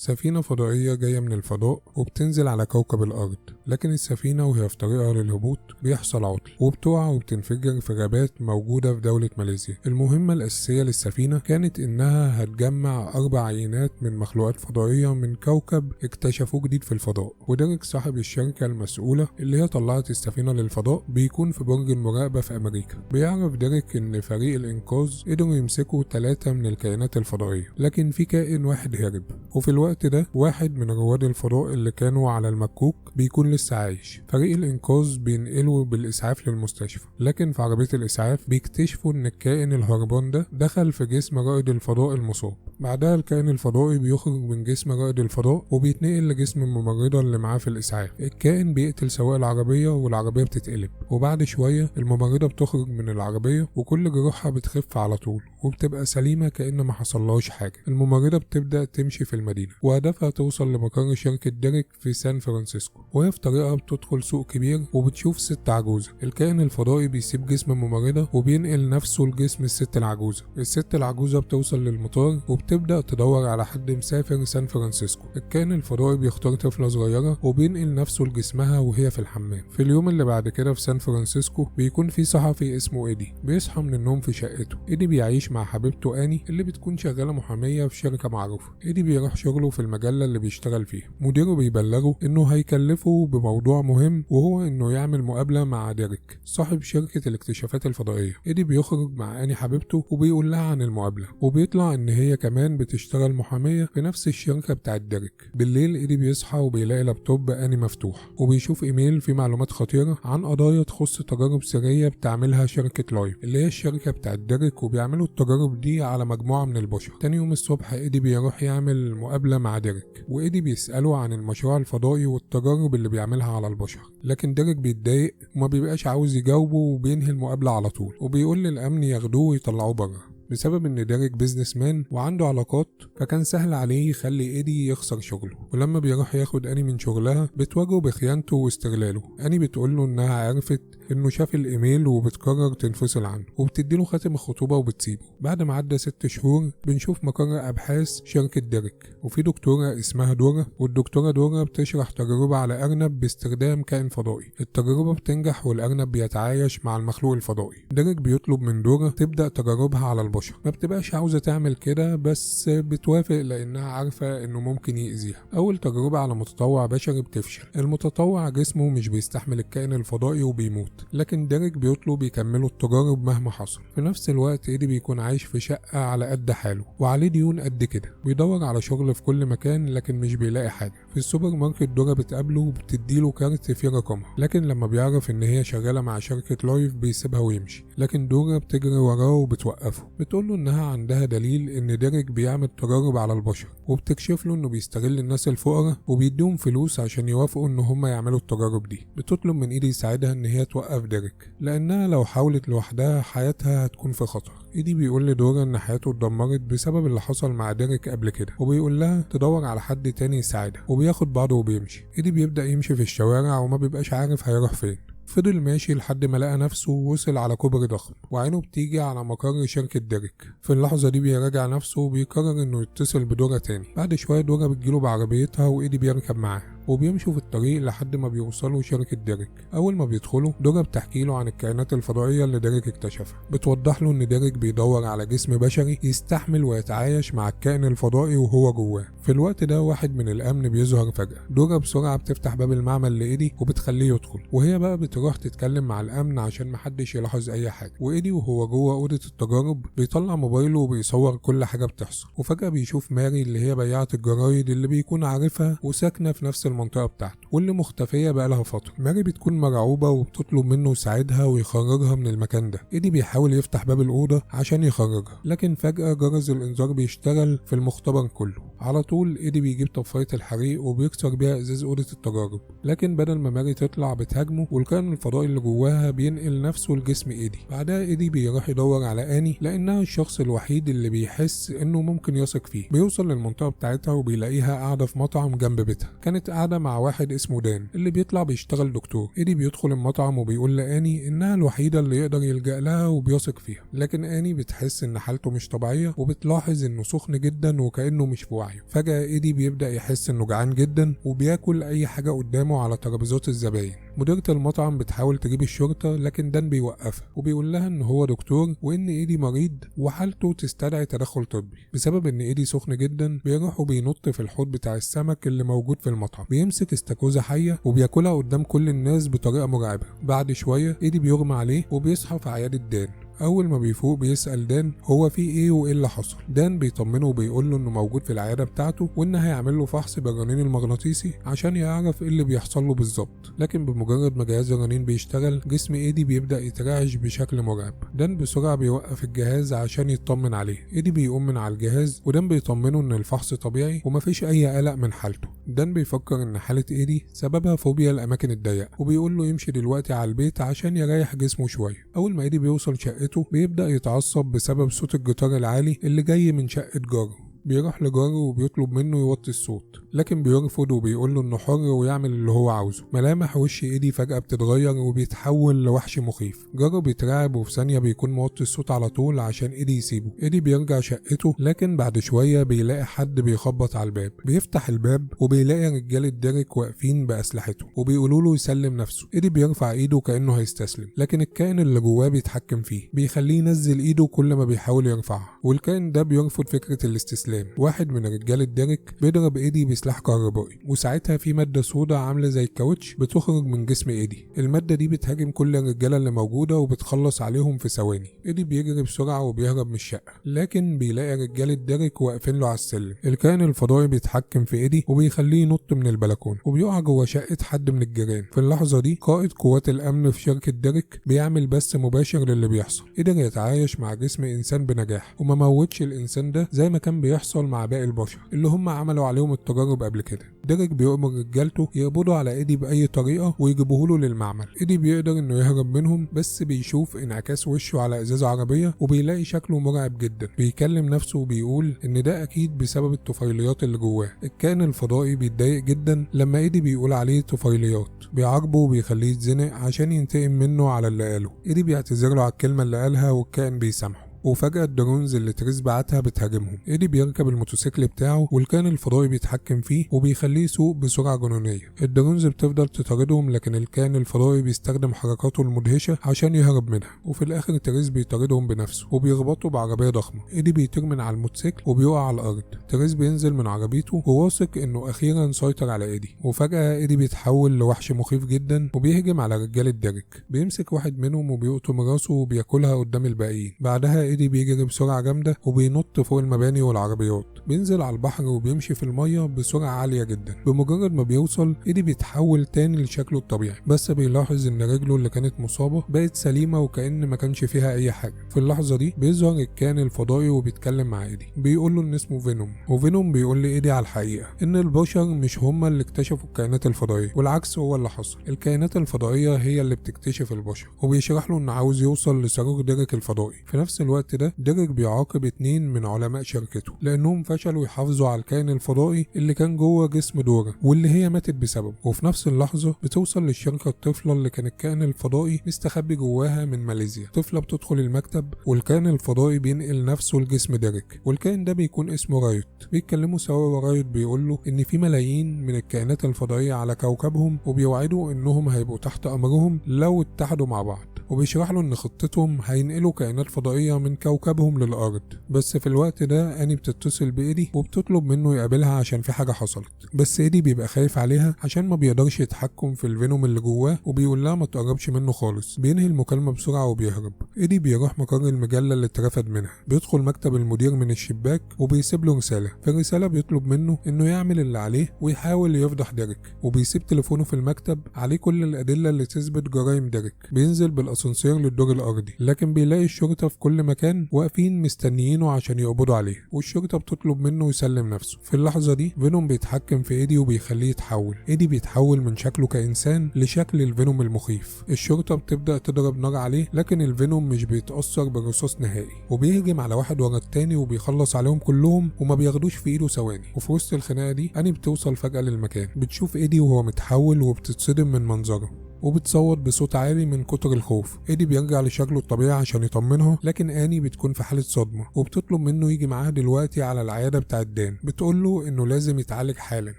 سفينة فضائية جاية من الفضاء وبتنزل على كوكب الأرض، لكن السفينة وهي في طريقها للهبوط بيحصل عطل وبتقع وبتنفجر في غابات موجودة في دولة ماليزيا. المهمة الأساسية للسفينة كانت إنها هتجمع 4 عينات من مخلوقات فضائية من كوكب اكتشفوه جديد في الفضاء. وديريك صاحب الشركة المسؤولة اللي هي طلعت السفينة للفضاء بيكون في برج المراقبة في أمريكا. بيعرف ديريك إن فريق الإنقاذ قدروا يمسكوا 3 من الكائنات الفضائية، لكن في كائن واحد هرب. وفي الوقت ده واحد من رواد الفضاء اللي كانوا على المكوك بيكون لسه عايش. فريق الإنقاذ بينقلوا بالإسعاف للمستشفى، لكن في عربية الإسعاف بيكتشفوا إن الكائن الهربان ده دخل في جسم رائد الفضاء المصاب. بعدها الكائن الفضائي بيخرج من جسم رائد الفضاء وبيتنقل لجسم الممرضة اللي معاه في الإسعاف. الكائن بيقتل سواق العربية والعربية بتتقلب، وبعد شوية الممرضة بتخرج من العربية وكل جروحها بتخف على طول وبتبقى سليمة كأن ما حصلهاش حاجة. الممرضة بتبدأ تمشي في المدينة وهدفها توصل لمقر شركة ديريك في سان فرانسيسكو، وهي في طريقها بتدخل سوق كبير وبتشوف ست عجوزة. الكائن الفضائي بيسيب جسم الممرضة وبينقل نفسه لجسم الست العجوزة. الست العجوزة بتوصل للمطار وبتبدأ تدور على حد مسافر سان فرانسيسكو. الكائن الفضائي بيختار طفلة صغيرة وبينقل نفسه لجسمها وهي في الحمام. في اليوم اللي بعد كده في سان فرانسيسكو بيكون في صحفي اسمه إيدي بيصحى من النوم في شقته. إيدي بيعيش مع حبيبته آني اللي بتكون شغالة محامية في شركة معروفة. إيدي بيروح شغله في المجلة اللي بيشتغل فيها. مديره بيبلغه إنه هيكلفه بموضوع مهم، وهو إنه يعمل مقابلة مع ديريك صاحب شركة الاكتشافات الفضائية. إيدي بيخرج مع آني حبيبته وبيقول لها عن المقابلة، وبيطلع إن هي كمان بتشتغل محامية في نفس الشركة بتاعت ديريك. بالليل إيدي بيصحى وبيلاقي لابتوب آني مفتوح وبيشوف إيميل فيه معلومات خطيرة عن قضايا تخص تجارب سرية بتعملها شركة لايف اللي هي الشركة بتاعت ديريك، وبيعملوا التجارب دي على مجموعة من البشر. تاني يوم الصبح إيدي بيروح يعمل مقابلة مع ديريك، وإيدي بيسأله عن المشروع الفضائي والتجارب اللي بيعملها على البشر، لكن ديريك بيتضايق وما بيبقاش عاوز يجاوبه وبينهي المقابلة على طول، وبيقول للأمن ياخدوه ويطلعوه بره بسبب ان ديريك بيزنس مان وعنده علاقات، فكان سهل عليه يخلي ايدي يخسر شغله. ولما بيروح ياخد اني من شغلها بتواجهه بخيانته واستغلاله. اني بتقوله انها عرفت انه شاف الايميل وبتقرر تنفصل عنه وبتديله خاتم الخطوبة وبتسيبه. بعد ما عدى 6 شهور بنشوف مقر ابحاث شركة ديريك، وفي دكتورة اسمها دورا، والدكتورة دورا بتشرح تجربة على ارنب باستخدام كائن فضائي. التجربة بتنجح والارنب بيتعايش مع المخلوق الفضائي. ديريك بيطلب من دورا تبدأ تجاربها على البشر. ما بتبقاش عاوزة تعمل كده بس بتوافق لانها عارفة انه ممكن يأذيها. اول تجربة على متطوع بشري بتفشل. المتطوع جسمه مش بيستحمل الكائن الفضائي وبيموت، لكن ديريك بيطلب يكملوا التجارب مهما حصل. في نفس الوقت إيدي بيكون عايش في شقة على قد حاله وعليه ديون قد كده، بيدور على شغل في كل مكان لكن مش بيلاقي حاجة. في السوبر ماركت دورا بتقابله وبتديله كارت فيه رقمها، لكن لما بيعرف ان هي شغالة مع شركة لايف بيسيبها ويمشي. لكن دورا بتجري وراه وبتوقفه، بتقوله انها عندها دليل ان ديريك بيعمل تجارب على البشر، وبتكشف له انه بيستغل الناس الفقراء وبيديهم فلوس عشان يوافقوا ان هم يعملوا التجارب دي. بتطلب من إيدي يساعدها ان هي توقف ديريك لانها لو حاولت لوحدها حياتها هتكون في خطر. إيدي بيقول لدورا ان حياته اتدمرت بسبب اللي حصل مع ديريك قبل كده، وبيقول لها تدور على حد تاني يساعدها، وبياخد بعضه وبيمشي. إيدي بيبدأ يمشي في الشوارع وما بيبقاش عارف هيروح فين. فضل ماشي لحد ما لقى نفسه وصل على كوبري ضخم وعينه بتيجي على مقر شركة ديريك. في اللحظة دي بيراجع نفسه وبيقرر انه يتصل بدورا تاني. بعد شوية دورا بتجيله بعربيتها وإيدي بيركب معاها وبيمشوا في الطريق لحد ما بيوصلوا شركة ديريك. أول ما بيدخلوا دورا بتحكي له عن الكائنات الفضائية اللي ديريك اكتشفها. بتوضح له إن ديريك بيدور على جسم بشري يستحمل ويتعايش مع الكائن الفضائي وهو جواه. في الوقت ده واحد من الأمن بيظهر فجأة. دورا بسرعة بتفتح باب المعمل لإيدي وبتخليه يدخل، وهي بقى بتروح تتكلم مع الأمن عشان محدش يلاحظ أي حاجة. وإيدي وهو جوه أوضة التجارب بيطلع موبايله وبيصور كل حاجة بتحصل. وفجأة بيشوف ماري اللي هي بياعة الجرايد اللي بيكون عارفها وساكنة في نفس المنطقة بتاعته واللي مختفية بقالها فترة. ماري بتكون مرعوبة وبتطلب منه يساعدها ويخرجها من المكان ده. إيدي بيحاول يفتح باب الأوضة عشان يخرجها، لكن فجأة جرس الإنذار بيشتغل في المختبر كله. على طول إيدي بيجيب طفاية الحريق وبيكسر بيها إزاز أوضة التجارب، لكن بدل ما ماري تطلع بتهاجمه والكائن الفضائي اللي جواها بينقل نفسه لجسم إيدي. بعدها إيدي بيروح يدور على آني لأنها الشخص الوحيد اللي بيحس إنه ممكن يثق فيه. بيوصل للمنطقة بتاعتها وبيلاقيها قاعدة في مطعم جنب بيتها. كانت قاعدة قاعدة مع واحد اسمه دان اللي بيطلع بيشتغل دكتور. إيدي بيدخل المطعم وبيقول لآني إنها الوحيدة اللي يقدر يلجأ لها وبيثق فيها، لكن آني بتحس إن حالته مش طبيعية وبتلاحظ إنه سخن جدا وكأنه مش في وعيه. فجأة إيدي بيبدأ يحس إنه جعان جدا وبياكل أي حاجة قدامه على ترابيزات الزباين. مديرة المطعم بتحاول تجيب الشرطة لكن دان بيوقفها وبيقول لها إن هو دكتور وإن إيدي مريض وحالته تستدعي تدخل طبي. بسبب إن إيدي سخن جدا بيروح وبينط في الحوض بتاع السمك اللي موجود في المطعم، بيمسك استاكوزا حية وبياكلها قدام كل الناس بطريقة مرعبة. بعد شوية إيدي بيغمى عليه وبيصحى في عيادة دان. أول ما بيفوق بيسأل دان هو في إيه وإيه اللي حصل. دان بيطمنه وبيقول له إنه موجود في العيادة بتاعته وإن هيعمل له فحص بالرنين المغناطيسي عشان يعرف إيه اللي بيحصل له بالظبط. لكن بمجرد ما جهاز الرنين بيشتغل جسم إيدي بيبدأ يترعش بشكل مرعب. دان بسرعة بيوقف الجهاز عشان يطمن عليه. إيدي بيقوم من على الجهاز ودان بيطمنه إن الفحص طبيعي ومفيش أي قلق من حالته. دان بيفكر إن حالة إيدي سببها فوبيا الأماكن الضيقة وبيقول له يمشي دلوقتي على البيت عشان يريح جسمه شوية. أول ما إيدي بيوصل شقته بيبدأ يتعصب بسبب صوت الجيتار العالي اللي جاي من شقة جاره. بيروح لجاره وبيطلب منه يوطي الصوت لكن بيرفض وبيقول له انه حر ويعمل اللي هو عاوزه. ملامح وش إيدي فجأة بتتغير وبيتحول لوحش مخيف. جاره بيترعب وفي ثانية بيكون موطي الصوت على طول عشان إيدي يسيبه. إيدي بيرجع شقته لكن بعد شوية بيلاقي حد بيخبط على الباب. بيفتح الباب وبيلاقي رجالة ديريك واقفين بأسلحته وبيقولوا له يسلم نفسه. إيدي بيرفع إيده كأنه هيستسلم لكن الكائن اللي جواه بيتحكم فيه، بيخليه ينزل إيده كل ما بيحاول يرفعها، والكائن ده بيرفض فكرة الاستسلام. واحد من رجال ديريك بيضرب إيدي بسلاح كهربائي وساعتها في مادة سودا عاملة زي الكاوتش بتخرج من جسم إيدي. المادة دي بتهاجم كل الرجالة اللي موجودة وبتخلص عليهم في ثواني. إيدي بيجري بسرعة وبيهرب من الشقة لكن بيلاقي رجال ديريك واقفين له على السلم. الكائن الفضائي بيتحكم في إيدي وبيخليه ينط من البلكون وبيقع جوه شقة حد من الجيران. في اللحظة دي قائد قوات الأمن في شركة ديريك بيعمل بث مباشر للي بيحصل. قدر يتعايش مع جسم إنسان بنجاح وما موتش الإنسان ده زي ما كان بيحصل مع باقي البشر اللي هم عملوا عليهم التجارب قبل كده. ديريك بيؤمر رجالته يقبضوا على إيدي بأي طريقة ويجيبوه له للمعمل. إيدي بيقدر إنه يهرب منهم بس بيشوف انعكاس وشه على إزاز عربية وبيلاقي شكله مرعب جدا. بيكلم نفسه وبيقول إن ده أكيد بسبب الطفيليات اللي جواه. الكائن الفضائي بيتضايق جدا لما إيدي بيقول عليه طفيليات، بيعاقبه وبيخليه يتزنق عشان ينتقم منه على اللي قاله. إيدي بيعتذر له على الكلمة اللي قالها والكائن بيسامحه. وفجأة الدرونز اللي تريس بعتها بتهاجمهم. إيدي بيركب الموتوسيكل بتاعه والكائن الفضائي بيتحكم فيه وبيخليه يسوق بسرعة جنونية. الدرونز بتفضل تطاردهم لكن الكائن الفضائي بيستخدم حركاته المدهشة عشان يهرب منها، وفي الآخر تريس بيطاردهم بنفسه وبيخبطوا بعربية ضخمة. إيدي بيطير من على الموتوسيكل وبيقع على الأرض. تريس بينزل من عربيته وواثق إنه أخيرا سيطر على إيدي، وفجأة إيدي بيتحول لوحش مخيف جدا وبيهجم على رجال ديريك. بيمسك واحد منهم وبيقطم راسه وبياكلها قدام الباقيين. بعدها إيدي بيجري بسرعة جامدة وبينط فوق المباني والعربيات. بينزل على البحر وبيمشي في المية بسرعة عالية جدا. بمجرد ما بيوصل إيدي بيتحول تاني لشكله الطبيعي، بس بيلاحظ إن رجله اللي كانت مصابة بقت سليمة وكأن ما كانش فيها أي حاجة. في اللحظة دي بيظهر الكائن الفضائي وبيتكلم مع إيدي، بيقول له إن اسمه فينوم، وفينوم بيقول لإيدي على الحقيقة إن البشر مش هما اللي اكتشفوا الكائنات الفضائية، والعكس هو اللي حصل. الكائنات الفضائية هي اللي بتكتشف البشر. وبيشرح له إن عاوز يوصل لصاروخ ديريك الفضائي. في نفس الوقت ده ديريك بيعاقب 2 من علماء شركته لأنهم فشلوا يحافظوا على الكائن الفضائي اللي كان جوه جسم دورا واللي هي ماتت بسببه. وفي نفس اللحظة بتوصل للشركة الطفلة اللي كان الكائن الفضائي مستخبي جواها من ماليزيا. طفلة بتدخل المكتب والكائن الفضائي بينقل نفسه لجسم ديريك، والكائن ده بيكون اسمه رايوت. بيتكلموا سوا ورايوت بيقول له إن في ملايين من الكائنات الفضائية على كوكبهم وبيوعدوا إنهم هيبقوا تحت أمرهم لو اتحدوا مع بعض، وبيشرح له إن خطتهم هينقلوا كائنات فضائية من كوكبهم للأرض. بس في الوقت ده أني بتتصل بإيدي وبتطلب منه يقابلها عشان في حاجة حصلت، بس إيدي بيبقى خايف عليها عشان ما بيقدرش يتحكم في الفينوم اللي جواه وبيقول لها ما تقربش منه خالص. بينهي المكالمة بسرعة وبيهرب. إيدي بيروح مقر المجلة اللي اترفد منها، بيدخل مكتب المدير من الشباك وبيسيب له رسالة. في الرسالة بيطلب منه إنه يعمل اللي عليه ويحاول يفضح ديريك، وبيسيب تليفونه في المكتب عليه كل الأدلة اللي تثبت جرائم ديريك. بينزل الاسانسير للدور الارضي، لكن بيلاقي الشرطة في كل مكان واقفين مستنيينه عشان يقبضوا عليه، والشرطة بتطلب منه يسلم نفسه. في اللحظة دي فينوم بيتحكم في ايدي وبيخليه يتحول. ايدي بيتحول من شكله كإنسان لشكل الفينوم المخيف. الشرطة بتبدأ تضرب نار عليه، لكن الفينوم مش بيتأثر بالرصاص نهائي، وبيهجم على واحد ورا التاني وبيخلص عليهم كلهم وما بياخدوش في ايده ثواني. وفي وسط الخناقة دي أني بتوصل فجأة للمكان، بتشوف ايدي وهو متحول وبتتصدم من منظره وبتصوت بصوت عالي من كتر الخوف. ايدي بيرجع لشكله الطبيعي عشان يطمنها، لكن اني بتكون في حالة صدمة وبتطلب منه يجي معاها دلوقتي على العيادة بتاعت دان. بتقول له انه لازم يتعالج حالا.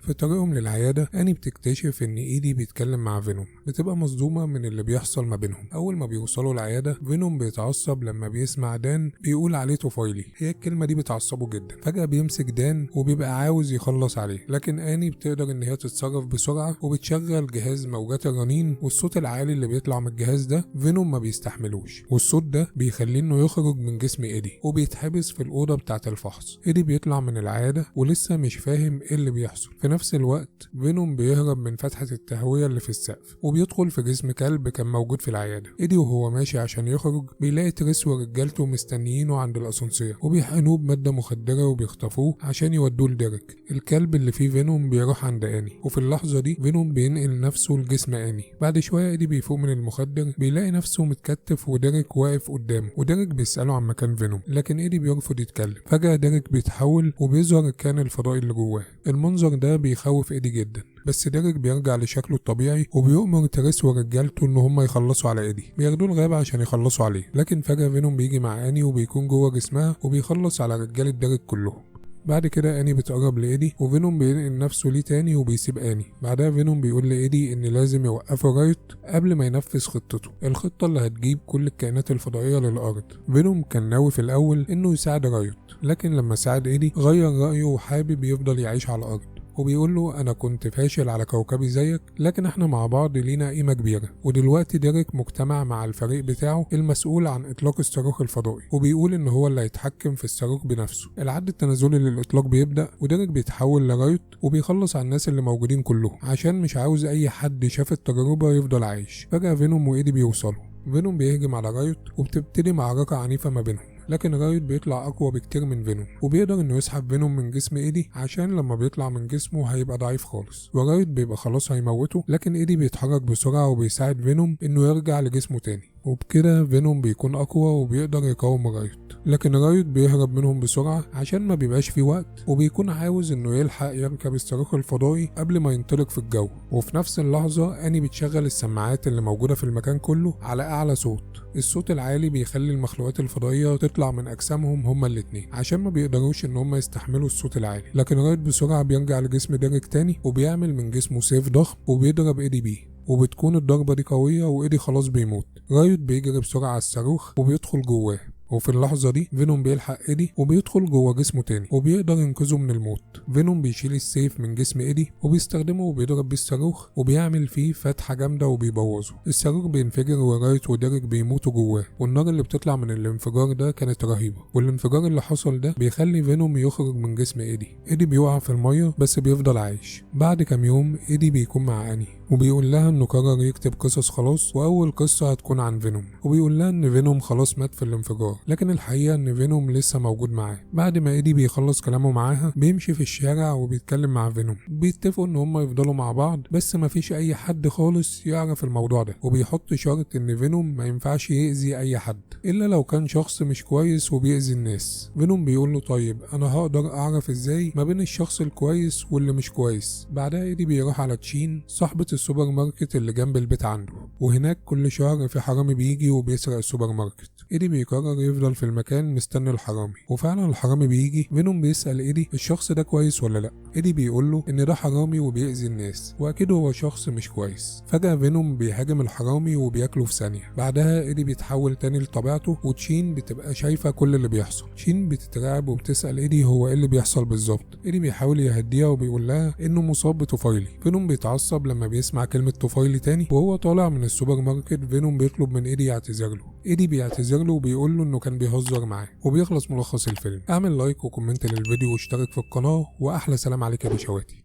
في طريقهم للعيادة اني بتكتشف ان ايدي بيتكلم مع فينوم. بتبقى مصدومة من اللي بيحصل ما بينهم. اول ما بيوصلوا العيادة فينوم بيتعصب لما بيسمع دان بيقول عليه طفيلي. هي الكلمة دي بتعصبه جدا. فجأة بيمسك دان وبيبقى عاوز يخلص عليه، لكن اني بتقدر ان هي تتصرف بسرعة وبتشغل جهاز موجات الرنين، والصوت العالي اللي بيطلع من الجهاز ده فينوم ما بيستحملوش، والصوت ده بيخليه انه يخرج من جسم ايدي وبيتحبس في الاوضه بتاعه الفحص. ايدي بيطلع من العياده ولسه مش فاهم ايه اللي بيحصل. في نفس الوقت فينوم بيهرب من فتحه التهويه اللي في السقف وبيدخل في جسم كلب كان موجود في العياده. ايدي وهو ماشي عشان يخرج بيلاقي تريس ورجالته مستنيينه عند الاسانسير وبيحقنوه بماده مخدره وبيخطفوه عشان يودوه لديريك الكلب اللي فيه فينوم. بيروح عند اني، وفي اللحظه دي فينوم بينقل نفسه لجسم اني. بعد شويه ايدي بيفوق من المخدر، بيلاقي نفسه متكتف وديريك واقف قدامه، وديريك بيسأله عن مكان فينوم، لكن ايدي بيرفض يتكلم. فجأة ديريك بيتحول وبيظهر الكائن الفضائي اللي جواه. المنظر ده بيخوف ايدي جدا، بس ديريك بيرجع لشكله الطبيعي وبيؤمر تريس ورجالته ان هم يخلصوا على ايدي. بياخدوه الغابة عشان يخلصوا عليه، لكن فجأة فينوم بيجي مع اني وبيكون جوه جسمها وبيخلص على رجالة ديريك كلهم. بعد كده اني بتقرب لايدي وفينوم بينقل نفسه ليه تاني وبيسيب اني. بعدها فينوم بيقول لايدي ان لازم يوقفوا رايت قبل ما ينفذ خطته، الخطه اللي هتجيب كل الكائنات الفضائيه للارض. فينوم كان ناوي في الاول انه يساعد رايت، لكن لما ساعد ايدي غير رايه وحابب يفضل يعيش على الارض، وبيقول له انا كنت فاشل على كوكبي زيك، لكن احنا مع بعض لينا قيمه كبيره. ودلوقتي ديريك مجتمع مع الفريق بتاعه المسؤول عن اطلاق الصاروخ الفضائي، وبيقول ان هو اللي هيتحكم في الصاروخ بنفسه. العد التنازلي للاطلاق بيبدا، وديريك بيتحول لرايت وبيخلص على الناس اللي موجودين كلهم عشان مش عاوز اي حد شاف التجربه يفضل عايش. فجاه فينوم وايدي بيوصلوا. فينوم بيهجم على رايت وبتبتدي معركه عنيفه ما بينهم، لكن رايت بيطلع اقوى بكتير من فينوم وبيقدر انه يسحب فينوم من جسم ايدي عشان لما بيطلع من جسمه هيبقى ضعيف خالص، ورايت بيبقى خلاص هيموته، لكن ايدي بيتحرك بسرعه وبيساعد فينوم انه يرجع لجسمه تاني، وبكده فينوم بيكون اقوى وبيقدر يقاوم رايت. لكن رايت بيهرب منهم بسرعه عشان ما بيبقاش فيه وقت، وبيكون عاوز انه يلحق يركب الصاروخ الفضائي قبل ما ينطلق في الجو. وفي نفس اللحظه اني بتشغل السماعات اللي موجوده في المكان كله على اعلى صوت. الصوت العالي بيخلي المخلوقات الفضائيه تطلع من اجسامهم هما الاتنين عشان ما بيقدروش ان هما يستحملوا الصوت العالي. لكن رايت بسرعه بيرجع لجسم ديريك تاني وبيعمل من جسمه سيف ضخم وبيضرب ايدي بيه، وبتكون الضربه دي قويه وايدي خلاص بيموت. رايت بيجري بسرعه على الصاروخ وبيدخل جواه، وفي اللحظة دي فينوم بيلحق ايدي وبيدخل جوه جسمه تاني وبيقدر ينقذه من الموت. فينوم بيشيل السيف من جسم ايدي وبيستخدمه وبيضرب بيه الصاروخ وبيعمل فيه فتحة جامدة وبيبوظه. الصاروخ بينفجر ورايت وديريك بيموتوا جواه، والنار اللي بتطلع من الانفجار ده كانت رهيبة. والانفجار اللي حصل ده بيخلي فينوم يخرج من جسم ايدي. ايدي بيقع في المية بس بيفضل عايش. بعد كام يوم ايدي بيكون مع اني وبيقول لها انه قرر يكتب قصص خلاص، واول قصة هتكون عن فينوم، وبيقول لها ان فينوم خلاص مات في الانفجار، لكن الحقيقة ان فينوم لسه موجود معاه. بعد ما ايدي بيخلص كلامه معاها بيمشي في الشارع وبيتكلم مع فينوم. بيتفقوا ان هما يفضلوا مع بعض، بس مفيش اي حد خالص يعرف الموضوع ده، وبيحط شرط ان فينوم ما ينفعش يأذي اي حد الا لو كان شخص مش كويس وبيأذي الناس. فينوم بيقول له طيب انا هقدر اعرف ازاي ما بين الشخص الكويس واللي مش كويس؟ بعدها ايدي بيروح على تشين صاحبة السوبر ماركت اللي جنب البيت عنده، وهناك كل شهر في حرامي بيجي وبيسرق السوبر ماركت. ايدي بيقرر يفضل في المكان مستني الحرامي، وفعلا الحرامي بيجي. فينوم بيسأل ايدي الشخص ده كويس ولا لا. ايدي بيقول له ان ده حرامي وبيأذي الناس واكيد هو شخص مش كويس. فجأة فينوم بيهاجم الحرامي وبياكله في ثانية. بعدها ايدي بيتحول تاني لطبيعته، وتشين بتبقى شايفة كل اللي بيحصل. تشين بتترعب وبتسأل ايدي هو ايه اللي بيحصل بالظبط. ايدي بيحاول يهديها وبيقول لها انه مصاب بطفيلي. فينوم بيتعصب لما بيسمع كلمة طفيلي تاني، وهو طالع من السوبر ماركت فينوم بيطلب من ايدي يعتذر له. ايدي بيعتذر له وبيقول له انه كان بيهزر معاه، وبيخلص ملخص الفيلم. اعمل لايك وكومنت للفيديو واشترك في القناة، واحلى سلام عليك يا بشواتي.